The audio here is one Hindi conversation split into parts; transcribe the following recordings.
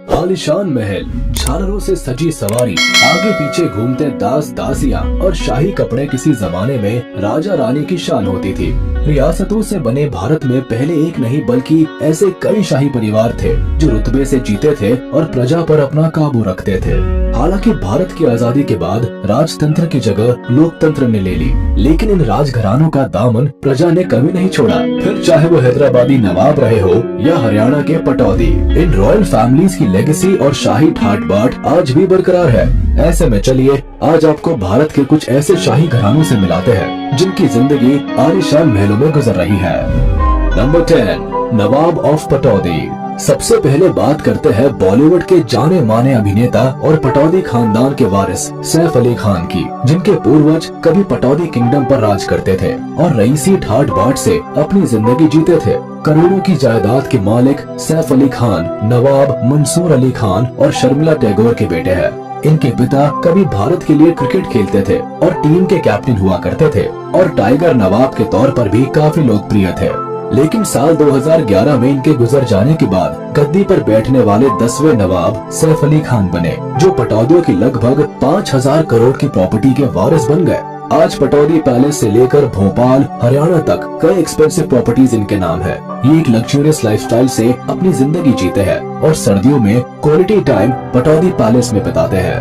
आलीशान महल, झालरों से सजी सवारी, आगे पीछे घूमते दास दासियां और शाही कपड़े किसी जमाने में राजा रानी की शान होती थी। रियासतों से बने भारत में पहले एक नहीं बल्कि ऐसे कई शाही परिवार थे जो रुतबे से जीते थे और प्रजा पर अपना काबू रखते थे। हालांकि भारत की आजादी के बाद राजतंत्र की जगह लोकतंत्र ने ले ली, लेकिन इन राजघरानों का दामन प्रजा ने कभी नहीं छोड़ा। फिर चाहे वो हैदराबादी नवाब रहे हो या हरियाणा के पटौदी, इन रॉयल फैमिलीज की लेगेसी और शाही ठाट बाट आज भी बरकरार है। ऐसे में चलिए आज आपको भारत के कुछ ऐसे शाही घरानों से मिलाते हैं जिनकी जिंदगी आलीशान महलों में गुजर रही है। Number 10, Nawab of Pataudi. सबसे पहले बात करते हैं बॉलीवुड के जाने माने अभिनेता और पटौदी खानदान के वारिस सैफ अली खान की, जिनके पूर्वज कभी पटौदी किंगडम पर राज करते थे और रईसी ठाट बाट से अपनी जिंदगी जीते थे। करोड़ों की जायदाद के मालिक सैफ अली खान नवाब मंसूर अली खान और शर्मिला टैगोर के बेटे हैं। इनके पिता कभी भारत के लिए क्रिकेट खेलते थे और टीम के कैप्टन हुआ करते थे और टाइगर नवाब के तौर पर भी काफी लोकप्रिय थे। लेकिन साल 2011 में इनके गुजर जाने के बाद गद्दी पर बैठने वाले 10वें नवाब सैफ अली खान बने, जो पटौदियों की लगभग 5000 करोड़ की प्रॉपर्टी के वारिस बन गए। आज पटौदी पैलेस से लेकर भोपाल हरियाणा तक कई एक्सपेंसिव प्रॉपर्टीज इनके नाम है। ये एक लग्जरियस लाइफस्टाइल से अपनी जिंदगी जीते हैं और सर्दियों में क्वालिटी टाइम पटौदी पैलेस में बिताते हैं।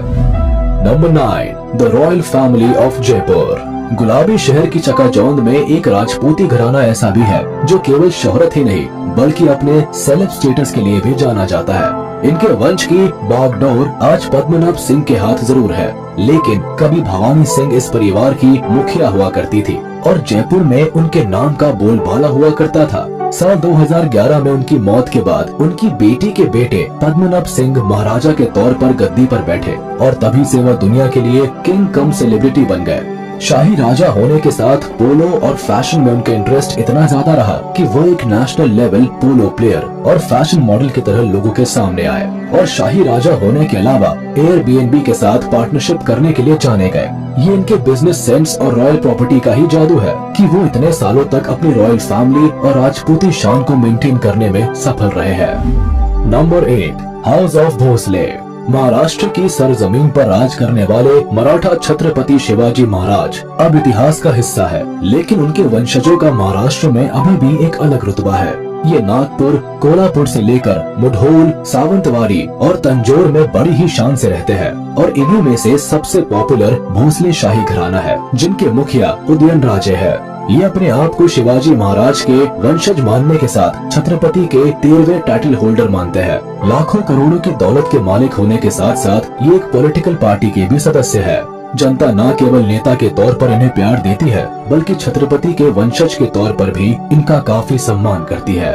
Number 9, the royal family of Jaipur. गुलाबी शहर की चकाचौंध में एक राजपूती घराना ऐसा भी है जो केवल शोहरत ही नहीं बल्कि अपने सेलेब स्टेटस के लिए भी जाना जाता है। इनके वंश की बागडोर आज पद्मनाभ सिंह के हाथ जरूर है, लेकिन कभी भवानी सिंह इस परिवार की मुखिया हुआ करती थी और जयपुर में उनके नाम का बोलबाला हुआ करता था। साल 2011 में उनकी मौत के बाद उनकी बेटी के बेटे पद्मनाभ सिंह महाराजा के तौर पर गद्दी पर बैठे और तभी से वह दुनिया के लिए किंग कम सेलिब्रिटी बन गए। शाही राजा होने के साथ पोलो और फैशन में उनका इंटरेस्ट इतना ज्यादा रहा कि वो एक नेशनल लेवल पोलो प्लेयर और फैशन मॉडल की तरह लोगों के सामने आए और शाही राजा होने के अलावा एयरबीएनबी के साथ पार्टनरशिप करने के लिए जाने गए। ये इनके बिजनेस सेंस और रॉयल प्रॉपर्टी का ही जादू है कि वो इतने सालों तक अपनी रॉयल फैमिली और राजपूती शान को मेंटेन करने में सफल रहे हैं। Number 8, house of Bhosale. Maharashtra की सरजमीन पर राज करने वाले मराठा छत्रपति शिवाजी महाराज अब इतिहास का हिस्सा है, लेकिन उनके वंशजों का महाराष्ट्र में अभी भी एक अलग रुतबा है। ये नागपुर, कोल्हापुर से लेकर मुढोल, सावंतवाड़ी और तंजौर में बड़ी ही शान से रहते हैं और इन्हीं में से सबसे पॉपुलर भोसले शाही घराना है, जिनके मुखिया उदयनराजे है। ये अपने आप को शिवाजी महाराज के वंशज मानने के साथ छत्रपति के 13वें टाइटल होल्डर मानते हैं। लाखों करोड़ों की दौलत के मालिक होने के साथ साथ ये एक पॉलिटिकल पार्टी के भी सदस्य है। जनता न केवल नेता के तौर पर इन्हें प्यार देती है बल्कि छत्रपति के वंशज के तौर पर भी इनका काफी सम्मान करती है।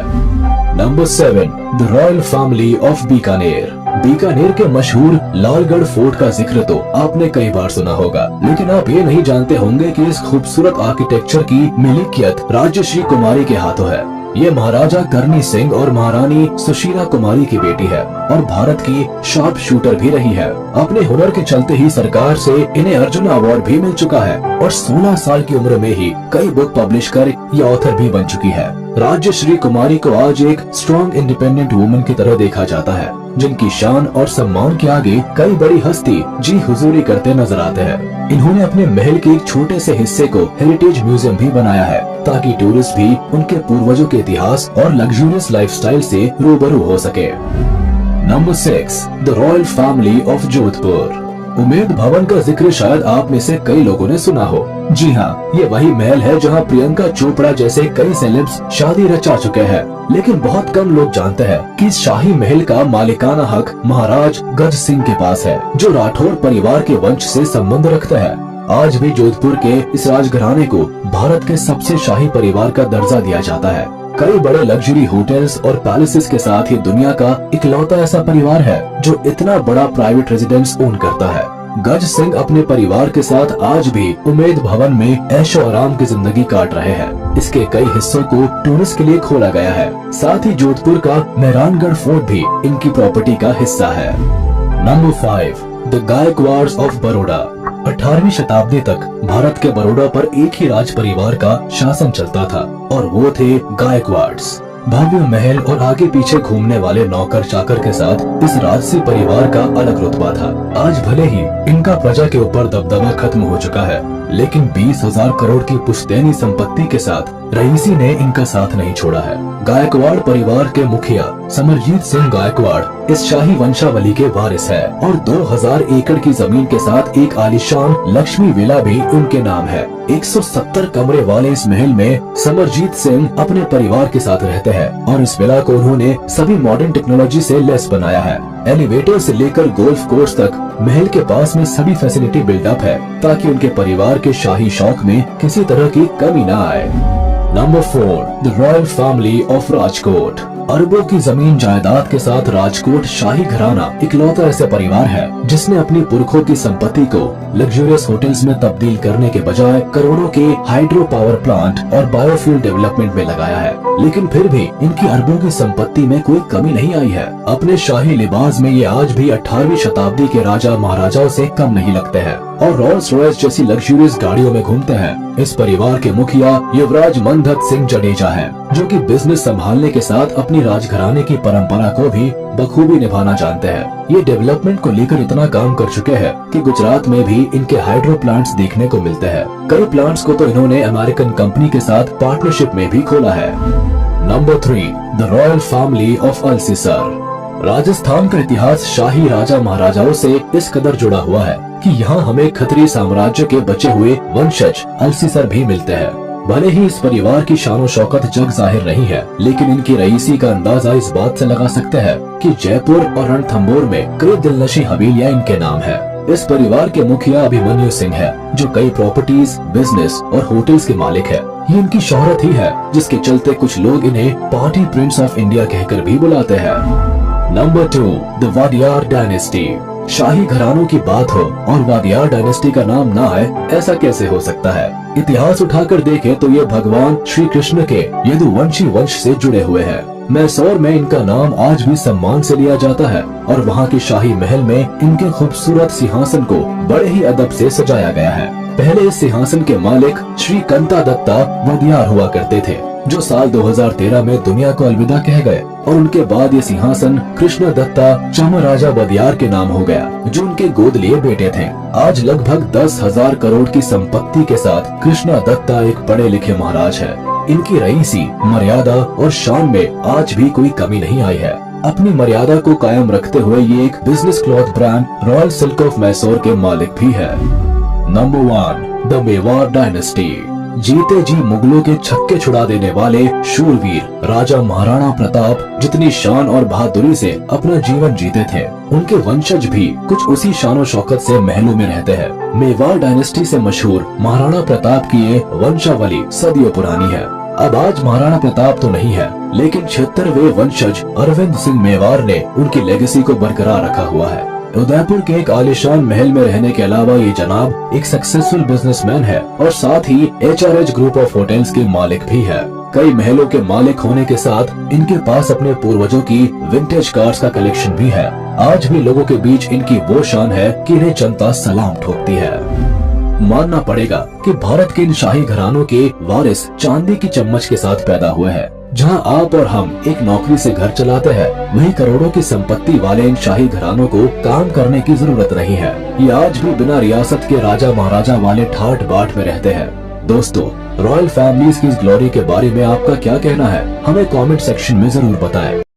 Number 7, the royal family of Bikaner. Bikaner के मशहूर लालगढ़ फोर्ट का जिक्र तो आपने कई बार सुना होगा, लेकिन आप ये नहीं जानते होंगे कि इस खूबसूरत आर्किटेक्चर की मिल्कियत राज्यश्री कुमारी के हाथों है। ये महाराजा करनी सिंह और महारानी सुशीला कुमारी की बेटी है और भारत की शार्प शूटर भी रही है। अपने हुनर के चलते ही सरकार से इन्हें अर्जुन अवार्ड भी मिल चुका है और 16 साल की उम्र में ही कई बुक पब्लिश कर ये ऑथर भी बन चुकी है। राज्यश्री कुमारी को आज एक स्ट्रॉन्ग इंडिपेंडेंट वुमन की तरह देखा जाता है, जिनकी शान और सम्मान के आगे कई बड़ी हस्ती जी हुजूरी करते नजर आते हैं। इन्होंने अपने महल के एक छोटे से हिस्से को हेरिटेज म्यूजियम भी बनाया है ताकि टूरिस्ट भी उनके पूर्वजों के इतिहास और लग्जूरियस लाइफस्टाइल से रूबरू हो सके। Number 6, the royal family of Jodhpur. Umaid Bhawan का जिक्र शायद आप में से कई लोगों ने सुना हो। जी हाँ, ये वही महल है जहाँ प्रियंका चोपड़ा जैसे कई सेलेब्स शादी रचा चुके हैं, लेकिन बहुत कम लोग जानते हैं कि इस शाही महल का मालिकाना हक महाराज गज सिंह के पास है, जो राठौर परिवार के वंश से संबंध रखता है। आज भी जोधपुर के इस राजघराने को भारत के सबसे शाही परिवार का दर्जा दिया जाता है। कई बड़े लग्जरी होटल्स और पैलेसेस के साथ ये दुनिया का इकलौता ऐसा परिवार है जो इतना बड़ा प्राइवेट रेजिडेंस ओन करता है। गज सिंह अपने परिवार के साथ आज भी उमेद भवन में ऐशो आराम की जिंदगी काट रहे हैं। इसके कई हिस्सों को टूरिस्ट के लिए खोला गया है। साथ ही जोधपुर का मेहरानगढ़ फोर्ट भी इनकी प्रॉपर्टी का हिस्सा है। Number 5, the Gaekwads of Baroda. 18वीं शताब्दी तक भारत के बड़ौदा पर एक ही राज परिवार का शासन चलता था और वो थे गायकवाड्स। भव्य महल और आगे पीछे घूमने वाले नौकर चाकर के साथ इस राजसी परिवार का अलग रुतबा था। आज भले ही इनका प्रजा के ऊपर दबदबा खत्म हो चुका है, लेकिन 20,000 करोड़ की पुश्तैनी संपत्ति के साथ रईसी ने इनका साथ नहीं छोड़ा है। गायकवाड़ परिवार के मुखिया समरजीत सिंह गायकवाड़ इस शाही वंशावली के वारिस है और 2000 एकड़ की जमीन के साथ एक आलीशान लक्ष्मी विला भी उनके नाम है। 170 कमरे वाले इस महल में समरजीत सिंह अपने परिवार के साथ रहते हैं और इस विला को उन्होंने सभी मॉडर्न टेक्नोलॉजी से लैस बनाया है। एलिवेटर से लेकर गोल्फ कोर्स तक महल के पास में सभी फैसिलिटी बिल्डअप है ताकि उनके परिवार के शाही शौक में किसी तरह की कमी न आए। Number 4, the royal family of Rajkot. अरबों की जमीन जायदाद के साथ राजकोट शाही घराना इकलौता ऐसा परिवार है जिसने अपनी पुरखों की संपत्ति को लग्जरियस होटल्स में तब्दील करने के बजाय करोड़ों के हाइड्रो पावर प्लांट और बायोफ्यूल डेवलपमेंट में लगाया है। लेकिन फिर भी इनकी अरबों की संपत्ति में कोई कमी नहीं आई है। अपने शाही लिबास में ये आज भी 18वीं शताब्दी के राजा महाराजाओं से कम नहीं लगते हैं और रोल्स रॉयस जैसी लग्जरियस गाड़ियों में घूमते हैं। इस परिवार के मुखिया युवराज मनधत सिंह जडेजा हैं, जो कि बिजनेस संभालने के साथ अपनी राजघराने की परंपरा को भी बखूबी निभाना जानते हैं। ये डेवलपमेंट को लेकर इतना काम कर चुके हैं कि गुजरात में भी इनके हाइड्रो प्लांट्स देखने को मिलते हैं। कई प्लांट्स को तो इन्होंने अमेरिकन कंपनी के साथ पार्टनरशिप में भी खोला है। Number 3, the royal family of Alsisar. Rajasthan का इतिहास शाही राजा महाराजाओं से इस कदर जुड़ा हुआ है कि यहाँ हमें खत्री साम्राज्य के बचे हुए वंशज अल्सीसर भी मिलते हैं। भले ही इस परिवार की शान शौकत जग जाहिर नहीं है, लेकिन इनकी रईसी का अंदाजा इस बात से लगा सकते हैं कि जयपुर और रणथंभौर में कई दिलनशी हवेलियां इनके नाम है। इस परिवार के मुखिया अभिमन्यु सिंह है, जो कई प्रॉपर्टीज, बिजनेस और होटल्स के मालिक है। ये इनकी शोहरत ही है जिसके चलते कुछ लोग इन्हें पार्टी प्रिंस ऑफ इंडिया कहकर भी बुलाते हैं। Number 2, the Wadiyar dynasty. शाही घरानों की बात हो और वाडियार डायनेस्टी का नाम ना आए, ऐसा कैसे हो सकता है? इतिहास उठाकर देखें तो ये भगवान श्री कृष्ण के यदुवंशी वंश से जुड़े हुए हैं। मैसूर में इनका नाम आज भी सम्मान से लिया जाता है और वहाँ के शाही महल में इनके खूबसूरत सिंहासन को बड़े ही अदब से सजाया गया है। पहले इस सिंहासन के मालिक श्री कंता दत्ता वाडियार हुआ करते थे, जो साल 2013 में दुनिया को अलविदा कह गए और उनके बाद ये सिंहासन कृष्ण दत्ता चामराजा वाडियार के नाम हो गया, जो उनके गोद लिए बेटे थे। आज लगभग 10,000 करोड़ की संपत्ति के साथ कृष्ण दत्ता एक पढ़े लिखे महाराज है। इनकी रईसी, मर्यादा और शान में आज भी कोई कमी नहीं आई है। अपनी मर्यादा को कायम रखते हुए ये एक business cloth brand royal silk of Mysore के मालिक भी है। Number 1, the Mewar dynasty. जीते जी मुगलों के छक्के छुड़ा देने वाले शूरवीर राजा महाराणा प्रताप जितनी शान और बहादुरी से अपना जीवन जीते थे, उनके वंशज भी कुछ उसी शान शौकत से महलों में रहते हैं। मेवाड़ डायनेस्टी से मशहूर महाराणा प्रताप की ये वंशावली सदियों पुरानी है। अब आज महाराणा प्रताप तो नहीं है, लेकिन 76वें वंशज अरविंद सिंह मेवाड़ ने उनकी लेगेसी को बरकरार रखा हुआ है। उदयपुर के एक आलीशान महल में रहने के अलावा ये जनाब एक सक्सेसफुल बिजनेसमैन है और साथ ही HRH ग्रुप ऑफ होटल्स के मालिक भी है। कई महलों के मालिक होने के साथ इनके पास अपने पूर्वजों की विंटेज कार्स का कलेक्शन भी है। आज भी लोगों के बीच इनकी वो शान है कि इन्हें जनता सलाम ठोकती है। मानना पड़ेगा कि भारत के इन शाही घरानों के वारिस चांदी की चम्मच के साथ पैदा हुए हैं। जहां आप और हम एक नौकरी से घर चलाते हैं, वहीं करोड़ों की संपत्ति वाले इन शाही घरानों को काम करने की जरूरत नहीं है। ये आज भी बिना रियासत के राजा महाराजा वाले ठाट बाट में रहते हैं। दोस्तों, रॉयल फैमिलीज की इस ग्लोरी के बारे में आपका क्या कहना है? हमें कमेंट सेक्शन में जरूर बताएं।